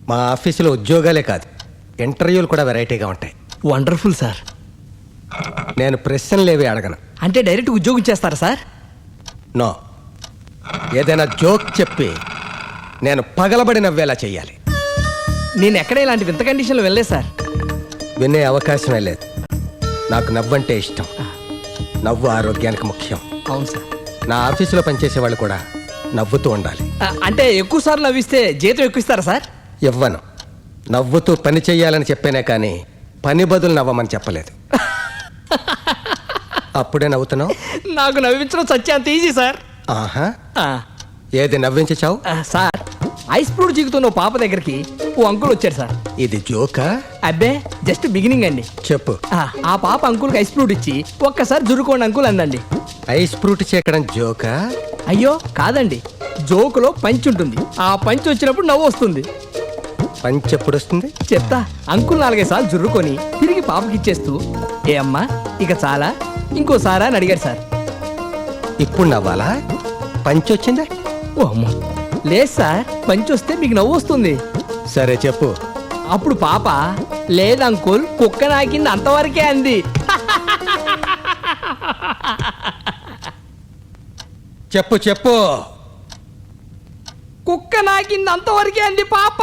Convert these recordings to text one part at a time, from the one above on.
మా ఆఫీసులో ఉద్యోగాలే కాదు, ఇంటర్వ్యూలు కూడా వెరైటీగా ఉంటాయి. Wonderful sir. నేను ప్రశ్నలేవి అడగను. అంటే డైరెక్ట్ ఉద్యోగం చేస్తారా సార్? నో, ఏదైనా జోక్ చెప్పి నేను పగలబడి నవ్వేలా చెయ్యాలి. నేను ఎక్కడ ఇలాంటి వింత కండిషన్లో వెళ్ళలేదు సార్. వినే అవకాశమే లేదు. నాకు నవ్వంటే ఇష్టం. నవ్వు ఆరోగ్యానికి ముఖ్యం. అవును సార్. నా ఆఫీసులో పనిచేసే వాళ్ళు కూడా నవ్వుతూ ఉండాలి. అంటే ఎక్కువ సార్లు నవ్విస్తే జీతం ఎక్కువ ఇస్తారా సార్? ఇవ్వను. నవ్వుతూ పని చెయ్యాలని చెప్పానే కానీ పని బదులు నవ్వమని చెప్పలేదు. అప్పుడే నవ్వుతున్నావు? నాకు నవ్వించడం సత్యాంత ఈజీ సార్. ఆహా, ఏది నవ్వించి చావు? సార్, ఐస్ ఫ్రూట్ జీగుతున్న ఓ పాప దగ్గరికి ఓ అంకుల్ వచ్చారు సార్. ఇది జోకా? అబ్బే, జస్ట్ బిగినింగ్ అండి. చెప్పు. ఆ పాప అంకుల్కి ఐస్ ఫ్రూట్ ఇచ్చి ఒక్కసారి జురుకోండి అంకుల్ అందండి. ఐస్ ఫ్రూట్ చేకడం జోకా? అయ్యో కాదండి, జోకులో పంచ్ ఉంటుంది. ఆ పంచ్ వచ్చినప్పుడు నవ్వు వస్తుంది. పంచ్ ఎప్పుడు వస్తుంది? చెప్తా. అంకుల్ 4-5 సార్లు జుర్రుకొని తిరిగి పాపకి ఇచ్చేస్తూ, ఏ అమ్మా ఇక చాలా, ఇంకోసారా అని అడిగాడు సార్. ఇప్పుడు నవ్వాలా? పంచ్ వచ్చిందా? ఓ అమ్మా, లేదు సార్, పంచ్ వస్తే మీకు నవ్వు వస్తుంది. సరే చెప్పు. అప్పుడు పాప, లేదు అంకుల్, కుక్క నాకింది అంతవరకే అంది. చెప్పు చెప్పు. కుక్క నాకింది అంతవరకే అంది పాప.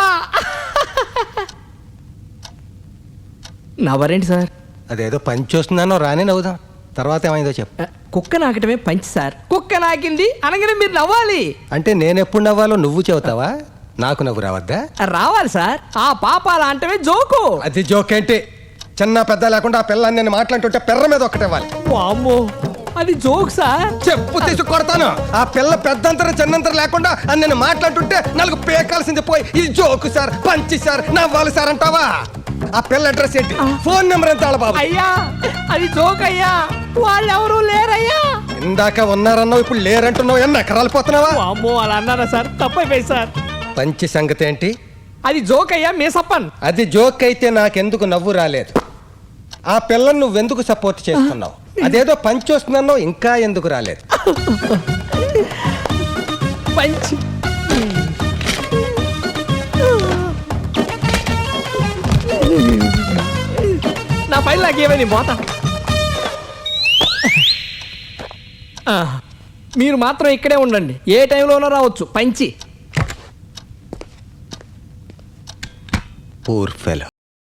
నవ్వరేంటి సార్? అదేదో పంచ్ వస్తుందనో రానే నవ్వుదాం. తర్వాత ఏమైందో చెప్పు. కుక్క నాకటమే పంచ్ సార్. కుక్క నాకింది అనగానే మీరు నవ్వాలి. అంటే నేనెప్పుడు నవ్వాలో నువ్వు చెబుతావా? నాకు నవ్వు రావద్దా? రావాలి సార్. ఆ పాప అలా అంటమే జోకు. అది జోక్ ఏంటి? చిన్న పెద్ద లేకుండా ఆ పిల్లని నేను మాట్లాడుతుంటే పెర్ర మీద ఒక్కటేవాలి. వామ్మో, అది జోక్ సార్. చెప్పు తీసి కొడతాను. ఆ పిల్ల పెద్దంతరం చిన్నంతరం లేకుండా అని నేను మాట్లాడుతుంటే నాకు పేకాల్సింది పోయి ఇది జోకు సార్, పంచి సార్, నవ్వాలి సార్ అంటావా? ఆ పిల్ల అడ్రస్ ఏంటి? ఫోన్ నెంబర్ ఎంత బాబు? అయ్యా, అది జోక్ అయ్యా. వాళ్ళు ఎవరు లేరయ్యా. ఇందాక ఉన్నారన్నావు, ఇప్పుడు లేరంటున్నావు. ఎన్ని ఎకరాలు పోతున్నావా? వామ్మో, అలా అన్నారా సార్? తప్పైపోయి సార్. పంచి సంగతి ఏంటి? అది జోక్ అయ్యా, మేసప్పన్. అది జోక్ అయితే నాకెందుకు నవ్వు రాలేదు? ఆ పిల్లని నువ్వెందుకు సపోర్ట్ చేస్తున్నావు? అదేదో పంచి వస్తుందన్నావు, ఇంకా ఎందుకు రాలేదు? పంచ్. నా పైన నాకేమని మోత. మీరు మాత్రం ఇక్కడే ఉండండి, ఏ టైంలోనో రావచ్చు పంచి. Poor fellow.